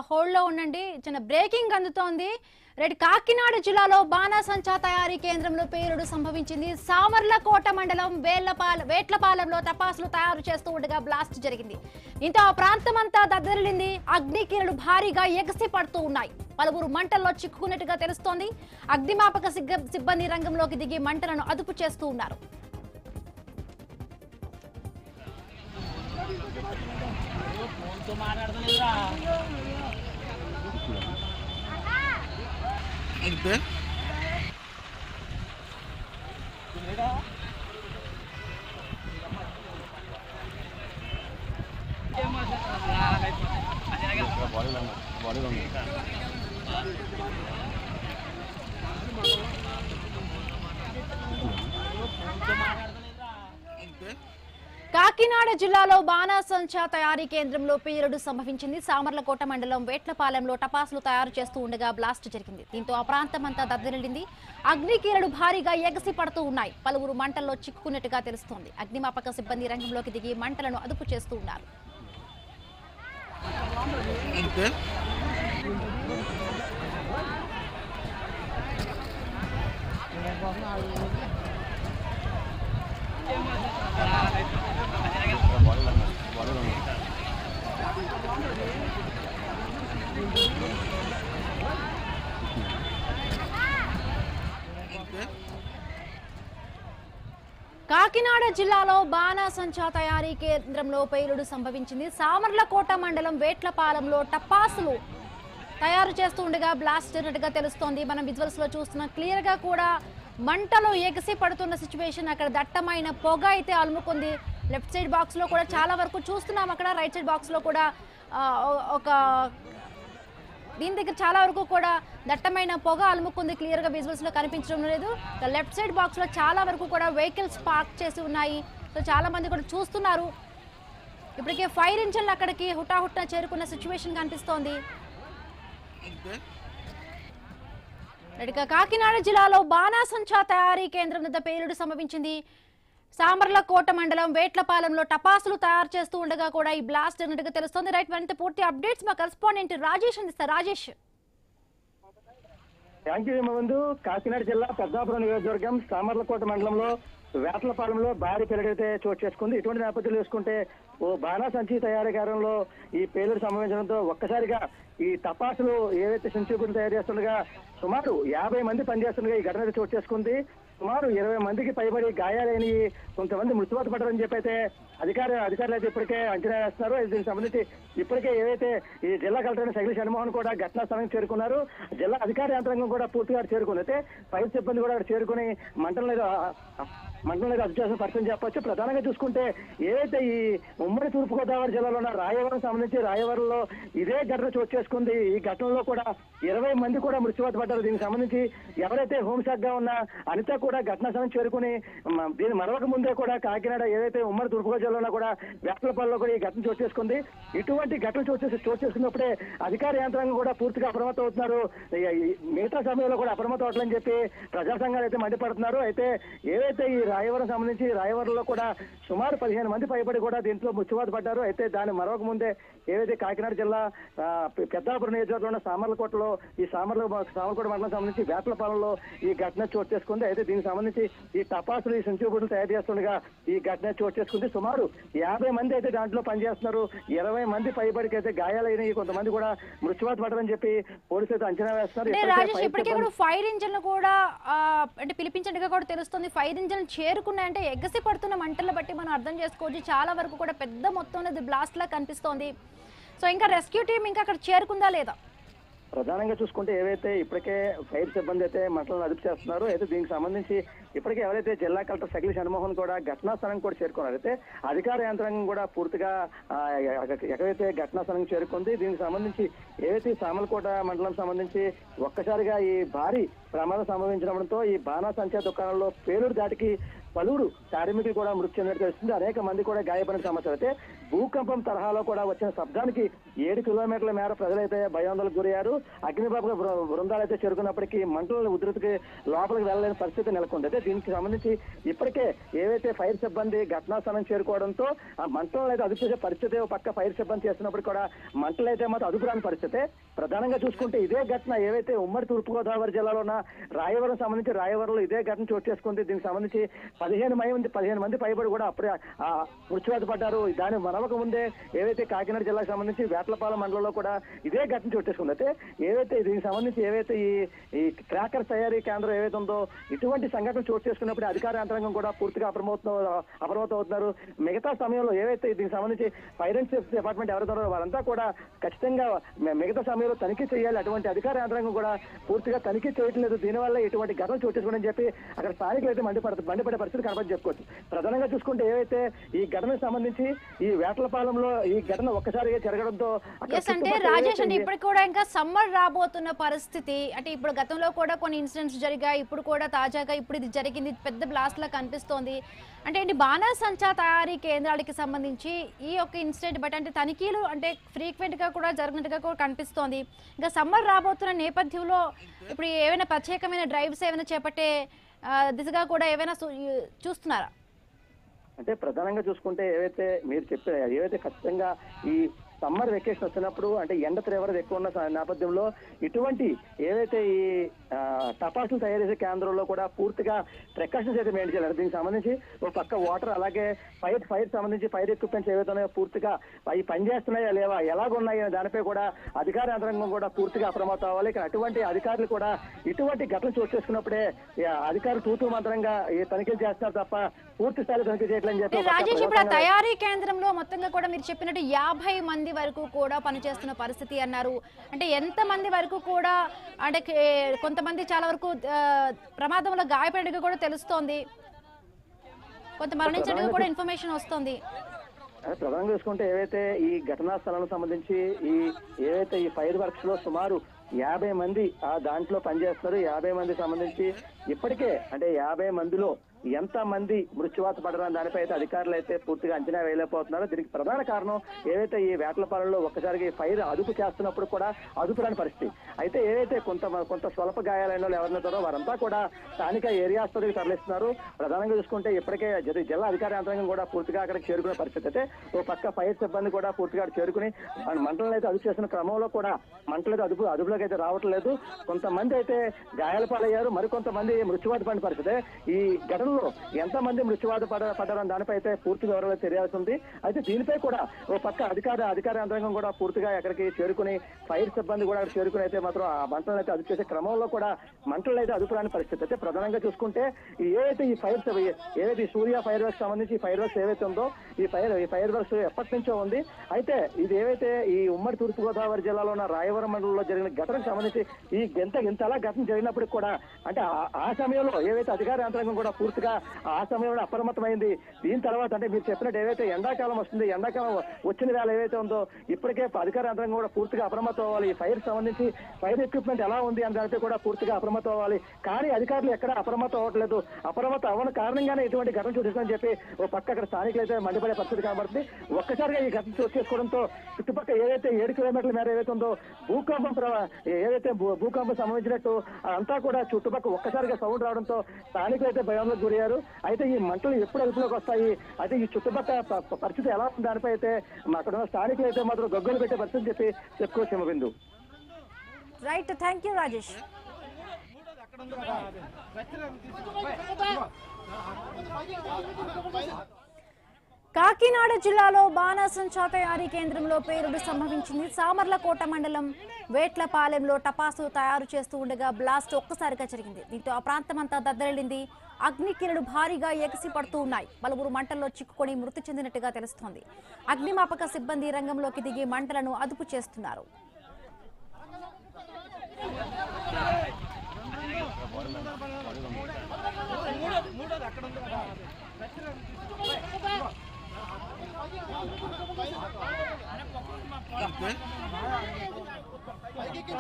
హోల్డ్లో ఉండండి. చిన్న బ్రేకింగ్ అందుతోంది. కాకినాడ జిల్లాలో బాణాసంచా తయారీ కేంద్రంలో పేలుడు సంభవించింది. సామర్లకోట మండలం వేట్లపాలెంలో టపాసులు తయారు చేస్తూ ఉండగా బ్లాస్ట్ జరిగింది. దీంతో ఆ ప్రాంతమంతా దద్దరిల్లింది. అగ్నికిరణులు భారీగా ఎగసి పడుతూ ఉన్నాయి. పలువురు మంటల్లో చిక్కుకున్నట్టుగా తెలుస్తోంది. అగ్నిమాపక సిబ్బంది రంగంలోకి దిగి మంటలను అదుపు చేస్తూ ఉన్నారు. కాకినాడ జిల్లాలో బాణాసంచా తయారీ కేంద్రంలో పేలుడు సంభవించింది. సామర్లకోట మండలం వేట్లపాలెంలో టపాసులు తయారు చేస్తూ ఉండగా బ్లాస్ట్ జరిగింది. దీంతో ఆ ప్రాంతమంతా దద్దరిల్లింది. అగ్నికీరలు భారీగా ఎగసి పడుతూ ఉన్నాయి. పలువురు మంటల్లో చిక్కుకున్నట్టుగా తెలుస్తోంది. అగ్నిమాపక సిబ్బంది రంగంలోకి దిగి మంటలను అదుపు చేస్తూ ఉన్నారు. కాకినాడ జిల్లాలో బాణాసంచా తయారీ కేంద్రంలో పేలుడు సంభవించింది. సామర్లకోట మండలం వేట్లపాలెంలో టపాసులు తయారు చేస్తూ ఉండగా బ్లాస్ట్ జరిగినట్టుగా తెలుస్తోంది. మనం విజువల్స్ లో చూస్తున్న క్లియర్ గా కూడా మంటలు ఎగసి పడుతున్న సిచ్యువేషన్. అక్కడ దట్టమైన పొగ అయితే అలుముకుంది. లెఫ్ట్ సైడ్ బాక్స్ లో కూడా చాలా వరకు చూస్తున్నాం. అక్కడ రైట్ సైడ్ బాక్స్ లో కూడా ఒక దీని దగ్గర చాలా వరకు కూడా దట్టమైన పొగ అలుముకుంది. క్లియర్ గా విజువల్స్ లో కనిపించడం లేదు. లెఫ్ట్ సైడ్ బాక్స్ లో చాలా వరకు కూడా వెహికల్స్ పార్క్ చేసి ఉన్నాయి. సో చాలా మంది కూడా చూస్తున్నారు. ఇప్పటికే ఫైర్ ఇంజన్లు అక్కడికి హుటాహుట్న చేరుకున్న సిచ్యువేషన్ కనిపిస్తోంది. కాకినాడ జిల్లాలో బాణాసంచా తయారీ కేంద్రం వద్ద పేలుడు సంభవించింది. సామర్లకోట మండలం వేట్లపాలెంలో టపాసులు తయారు చేస్తూ ఉండగా కూడా ఈ బ్లాస్ట్ అన్నట్టుగా తెలుస్తోంది. రైట్, మరింత పూర్తి అప్డేట్స్ మా కరెస్పాండెంట్ రాజేష్ అందిస్తారు. రాజేష్. థ్యాంక్ యూ ముందు కాకినాడ జిల్లా పెద్దాపురం నియోజకవర్గం సామర్లకోట మండలంలో వేట్లపాలెంలో భారీ పేలుడైతే చోటు చేసుకుంది. ఇటువంటి నేపథ్యంలో చూసుకుంటే ఓ బాణాసంచి తయారీ కేంద్రంలో ఈ పేలుడు సంభవించడంతో ఒక్కసారిగా ఈ టపాసులు ఏవైతే సంచూపులు తయారు చేస్తుండగా సుమారు 50 మంది పనిచేస్తుండగా ఈ ఘటన చోటు చేసుకుంది. సుమారు 20 మందికి పైబడి గాయాలైన కొంతమంది మృత్యువాత పడ్డారని చెప్పి అయితే అధికారులు అయితే ఇప్పటికే అంచనా వేస్తున్నారు. దీనికి సంబంధించి ఇప్పటికే ఏవైతే ఈ జిల్లా కలెక్టర్ సగిలి షణ్మోహన్ కూడా ఘటనా స్థలానికి చేరుకున్నారు. జిల్లా అధికార యంత్రాంగం కూడా పూర్తిగా చేరుకుని అయితే ఫైర్ సిబ్బంది కూడా చేరుకుని మంటల అదుపు చేసిన పరిస్థితి చెప్పొచ్చు. ప్రధానంగా చూసుకుంటే ఏదైతే ఈ ఉమ్మడి తూర్పుగోదావరి జిల్లాలో ఉన్న రాయవరం సంబంధించి రాయవరంలో ఇదే ఘటన చోటు చేసుకుంది. ఈ ఘటనలో కూడా 20 మంది కూడా మృత్యువాత పడ్డారు. దీనికి సంబంధించి ఎవరైతే హోంశాఖ గా ఉన్న అనిత కూడా ఘటనా స్థలం చేరుకుని దీని మరొక ముందే కూడా కాకినాడ ఏదైతే ఉమ్మడి తూర్పుగోదావరి జిల్లాలో కూడా వేట్లపాలెంలో కూడా ఈ ఘటన చోటు చేసుకుంది. ఇటువంటి ఘటన చోటు చేసుకున్నప్పుడే అధికార యంత్రాంగం కూడా పూర్తిగా అప్రమత్తం అవుతున్నారు. మిగతా సమయంలో కూడా అప్రమత్తం అవట్లని చెప్పి ప్రజా సంఘాలు అయితే మండిపడుతున్నారు. అయితే ఏదైతే ఈ రాయవరం సంబంధించి రాయవరంలో కూడా సుమారు 15 మంది పైబడి కూడా దీంట్లో మృత్యువాత పడ్డారు. అయితే దాని మరొక ముందే ఏదైతే కాకినాడ జిల్లా పెద్దాపురం నియోజకవర్గంలో ఉన్న సామర్లకోటలో ఈ సామర్లకోట మండలం సంబంధించి వేట్లపాలెంలో ఈ ఘటన చోటు చేసుకుంది. అయితే దీనికి సంబంధించి ఈ టపాసులు ఈ సంచూపులు తయారు చేస్తుండగా ఈ ఘటన చోటు చేసుకుంది. సుమారు 50 మంది అయితే దాంట్లో పనిచేస్తున్నారు. 20 మంది పైబడికి అయితే గాయాలైన కొంతమంది కూడా మృత్యువాత పడ్డారని చెప్పి పోలీసులు అయితే అంచనా వేస్తున్నారు. ఫైర్ ఇంజన్ కూడా అంటే పిలిపించినట్టుగా కూడా తెలుస్తుంది. ఫైర్ ఇంజన్ చేరుకున్నాయంటే ఎగసి పడుతున్న మంటలను బట్టి మనం అర్థం చేసుకోవచ్చు. చాలా వరకు కూడా పెద్ద మొత్తంలో బ్లాస్ట్ లా కనిపిస్తోంది. సో ఇంకా రెస్క్యూ టీం ఇంకా అక్కడ చేరుకుందా లేదా? ప్రధానంగా చూసుకుంటే ఏవైతే ఇప్పటికే ఫైర్ సిబ్బంది అయితే మంటలను అదుపు చేస్తున్నారు. అయితే దీనికి సంబంధించి ఇప్పటికే ఎవరైతే జిల్లా కలెక్టర్ సగిలి షణ్మోహన్ కూడా ఘటనా స్థలం కూడా చేరుకున్నారు. అయితే అధికార యంత్రాంగం కూడా పూర్తిగా ఎక్కడైతే ఘటనా స్థలం చేరుకుంది. దీనికి సంబంధించి ఏవైతే సామర్లకోట మండలం సంబంధించి ఒక్కసారిగా ఈ భారీ ప్రమాదం సంభవించడంతో ఈ బాణాసంచా దుకాణంలో పేలుడు దాటికి పలువురు కార్మికులు కూడా మృతి చెందినట్టు తెలుస్తుంది. అనేక మంది కూడా గాయపడిన సమాచారం. అయితే భూకంపం తరహాలో కూడా వచ్చిన శబ్దానికి 7 కిలోమీటర్ల మేర ప్రజలైతే భయాందోళనకు గురయ్యారు. అగ్నిబాపక బృందాలు అయితే చేరుకున్నప్పటికీ మంటల ఉధృతికి లోపలికి వెళ్ళలేని పరిస్థితి నెలకొంది. అయితే దీనికి సంబంధించి ఇప్పటికే ఏవైతే ఫైర్ సిబ్బంది ఘటనా స్థలం చేరుకోవడంతో ఆ మంటలను అయితే అదుపు చేసే పరిస్థితి పక్క ఫైర్ సిబ్బంది చేస్తున్నప్పుడు కూడా మంటలు అయితే మాత్రం అదుపురాని పరిస్థితి. ప్రధానంగా చూసుకుంటే ఇదే ఘటన ఏవైతే ఉమ్మడి తూర్పుగోదావరి జిల్లాలో ఉన్న రాయవరం సంబంధించి రాయవరంలో ఇదే ఘటన చోటు చేసుకుంది. దీనికి సంబంధించి 15 మంది పైబడి కూడా అప్పుడే మృత్యువాత పడ్డారు. దాని మనవక ముందే ఏవైతే కాకినాడ జిల్లాకు సంబంధించి వేట్లపాలెం మండలంలో కూడా ఇదే ఘటన చోటు చేసుకుంది. అయితే ఏవైతే దీనికి సంబంధించి ఏవైతే ఈ క్రాకర్ తయారీ కేంద్రం ఏవైతే ఉందో ఇటువంటి సంఘటన చోటు చేసుకున్నప్పుడు అధికార యంత్రాంగం కూడా పూర్తిగా అప్రమత్తం అవుతున్నారు. మిగతా సమయంలో ఏవైతే దీనికి సంబంధించి ఫైర్ అండ్ సేఫ్టీ డిపార్ట్మెంట్ ఎవరైతే వారంతా కూడా ఖచ్చితంగా మిగతా సమయంలో తనిఖీ చేయాలి. అటువంటి అధికార యంత్రాంగం కూడా పూర్తిగా తనిఖీ చేయట్లేదు. దీనివల్ల ఇటువంటి ఘటన చోటు చేసుకోవడం చెప్పి అక్కడ స్థానికులు అయితే మండిపడే పరిస్థితి కనబడి చెప్పుకోవచ్చు. ప్రధానంగా చూసుకుంటే ఏవైతే ఈ ఘటనకు సంబంధించి ఈ వేటలపాలెంలో ఈ ఘటన ఒక్కసారిగా జరగడంతో అంటే రాజేష్ అంటే ఇప్పుడు కూడా ఇంకా సమ్మర్ రాబోతున్న పరిస్థితి. అంటే ఇప్పుడు గతంలో కూడా కొన్ని ఇన్సిడెంట్స్ జరిగాయి. ఇప్పుడు కూడా తాజాగా ఇప్పుడు ఇది జరిగింది, పెద్ద బ్లాస్ట్ లా కనిపిస్తోంది. అంటే ఏంటి బాణాసంచా తయారీ కేంద్రాలకి సంబంధించి ఈ యొక్క ఇన్సిడెంట్ బట్ అంటే తనిఖీలు అంటే ఫ్రీక్వెంట్ గా కూడా జరిగినట్టుగా కూడా కనిపిస్తోంది. ఇంకా సమ్మర్ రాబోతున్న నేపథ్యంలో ఇప్పుడు ఏమైనా ప్రత్యేకమైన డ్రైవ్స్ ఏమైనా చేపట్టే దిశగా కూడా ఏమైనా చూస్తున్నారా? అంటే ప్రధానంగా చూసుకుంటే ఏవైతే మీరు చెప్పారు ఏవైతే ఖచ్చితంగా ఈ సమ్మర్ వెకేషన్ వచ్చినప్పుడు అంటే ఎండ తీవ్రత ఎక్కువ ఉన్న నేపథ్యంలో ఇటువంటి ఏవైతే ఈ టపాసులు తయారు చేసే కేంద్రంలో కూడా పూర్తిగా ప్రికాషన్స్ అయితే మెయింటైన్ చేయాలి. దీనికి సంబంధించి ఒక పక్క వాటర్ అలాగే ఫైర్ సంబంధించి ఫైర్ ఎక్విప్మెంట్స్ ఏవైతే ఉన్నాయో పూర్తిగా అవి పనిచేస్తున్నాయా లేవా ఎలాగున్నాయి అనే దానిపై కూడా అధికార యంత్రాంగం కూడా పూర్తిగా అప్రమత్తం అవ్వాలి. అటువంటి అధికారులు కూడా ఇటువంటి ఘటనలు చోటు చేసుకున్నప్పుడే అధికారులు తూతూ మంత్రంగా తనిఖీలు చేస్తున్నారు తప్ప పూర్తి స్థాయిలో తనిఖీ చేయట్లని చెప్పి రాజేష్ ఇప్పుడు తయారీ కేంద్రంలో మొత్తంగా కూడా మీరు చెప్పినట్టు 50 మంది వరకు కూడా పనిచేస్తున్న పరిస్థితి అన్నారు. అంటే ఎంత మంది వరకు కూడా అంటే కొంతమంది చాలా వరకు ప్రమాదంలో గాయపడినట్టుగా కూడా తెలుస్తోంది, కొంత మరణించినట్టుగా కూడా ఇన్ఫర్మేషన్ వస్తుంది. ప్రధానంగా చూసుకుంటే ఏవైతే ఈ ఘటనా స్థలానికి సంబంధించి ఏవైతే ఈ ఫైర్ వర్క్స్ లో సుమారు 50 మంది దాంట్లో పనిచేస్తున్నారు. 50 మంది సంబంధించి ఇప్పటికే అంటే 50 మందిలో ఎంత మంది మృత్యువాత పడరని దానిపై అయితే అధికారులు అయితే పూర్తిగా అంచనా వేయలేకపోతున్నారు. దీనికి ప్రధాన కారణం ఏవైతే ఈ వేటలపాలెంలో ఒక్కసారిగా ఫైర్ అదుపు చేస్తున్నప్పుడు కూడా అదుపు రాని పరిస్థితి. అయితే ఏవైతే కొంత స్వల్ప గాయాలైన వాళ్ళు ఎవరినో వారంతా కూడా స్థానిక ఏరియా ఆసుపత్రికి తరలిస్తున్నారు. ప్రధానంగా చూసుకుంటే ఇప్పటికే జిల్లా అధికార యంత్రాంగం కూడా పూర్తిగా అక్కడికి చేరుకునే పరిస్థితి. అయితే ఓ పక్క ఫైర్ సిబ్బంది కూడా పూర్తిగా చేరుకుని మంటలను అయితే అదుపు చేస్తున్న క్రమంలో కూడా మంటలు అయితే అదుపులోకి అయితే రావట్లేదు. కొంతమంది అయితే గాయాల పాలయ్యారు, మరికొంతమంది మృత్యువాత పడిన పరిస్థితి. ఈ ఘటన ఎంతమంది మృత్యువాత పడ్డారని దానిపై అయితే పూర్తి వివరాలు తెలియాల్సి ఉంది. అయితే దీనిపై కూడా ఓ పక్క అధికార యంత్రాంగం కూడా పూర్తిగా ఎక్కడికి చేరుకుని ఫైర్ సిబ్బంది కూడా అక్కడ చేరుకుని అయితే మాత్రం ఆ మంటలను అయితే అదుపు చేసే క్రమంలో కూడా మంటలు అయితే అదుపు రాని పరిస్థితి. అయితే ప్రధానంగా చూసుకుంటే ఏవైతే ఈ ఏవైతే సూర్య ఫైర్ వర్క్స్ సంబంధించి ఈ ఫైర్ వర్క్స్ ఏవైతే ఉందో ఈ ఫైర్ వర్క్స్ ఎప్పటి నుంచో ఉంది. అయితే ఇది ఏవైతే ఈ ఉమ్మడి తూర్పుగోదావరి జిల్లాలో ఉన్న రాయవరం మండలంలో జరిగిన ఘటనకు సంబంధించి ఈ ఇంతలా ఘటన జరిగినప్పటికీ కూడా అంటే ఆ సమయంలో ఏవైతే అధికార యంత్రాంగం కూడా పూర్తిగా ఆ సమయంలో అప్రమత్తమైంది. దీని తర్వాత అంటే మీరు చెప్పినట్టు ఏవైతే ఎండాకాలం వస్తుంది, ఎండాకాలం వచ్చిన వేళ ఏవైతే ఉందో ఇప్పటికే అధికార యంత్రాంగం కూడా పూర్తిగా అప్రమత్తం అవ్వాలి. ఫైర్ సంబంధించి ఫైర్ ఎక్విప్మెంట్ ఎలా ఉంది అని దానిపై కూడా పూర్తిగా అప్రమత్తం అవ్వాలి. కానీ అధికారులు ఎక్కడ అప్రమత్తం అవ్వట్లేదు. అప్రమత్తం అవ్వని కారణంగానే ఇటువంటి ఘటన చూసేదని చెప్పి ఓ పక్క అక్కడ స్థానికులు అయితే మండిపడే పరిస్థితి కనబడుతుంది. ఒక్కసారిగా ఈ ఘటన చోటు చేసుకోవడంతో చుట్టుపక్కల ఏదైతే 7 కిలోమీటర్ల మేర ఏదైతే ఉందో భూకంపం సంబంధించినట్టు అంతా కూడా చుట్టుపక్కల ఒక్కసారిగా సౌండ్ రావడంతో స్థానికులు అయితే భయంలోకి గురయ్యారు. అయితే ఈ మంటలు ఎప్పుడు అదుపులోకి వస్తాయి, అయితే ఈ చుట్టుపక్కల పరిస్థితి ఎలా ఉంది దానిపై అయితే అక్కడ ఉన్న స్థానికులు అయితే మాత్రం గొగ్గలు పెట్టే పరిస్థితి చెప్పి చెప్పుకోవచ్చు. Himabindu. Right, thank you Rajesh. Kakinada జిల్లాలో బాణాసంచా తయారీ కేంద్రంలో పేలుడు సంభవించింది. సామర్లకోట మండలం వేట్లపాలెంలో టపాసు తయారు చేస్తూ ఉండగా బ్లాస్ట్ ఒక్కసారిగా జరిగింది. దీంతో ఆ ప్రాంతమంతా దద్దరిల్లింది. అగ్నికిరణులు భారీగా ఎగసి పడుతూ ఉన్నాయి. పలువురు మంటల్లో చిక్కుకొని మృతి చెందినట్టుగా తెలుస్తోంది. అగ్నిమాపక సిబ్బంది రంగంలోకి దిగి మంటలను అదుపు చేస్తున్నారు. పైకి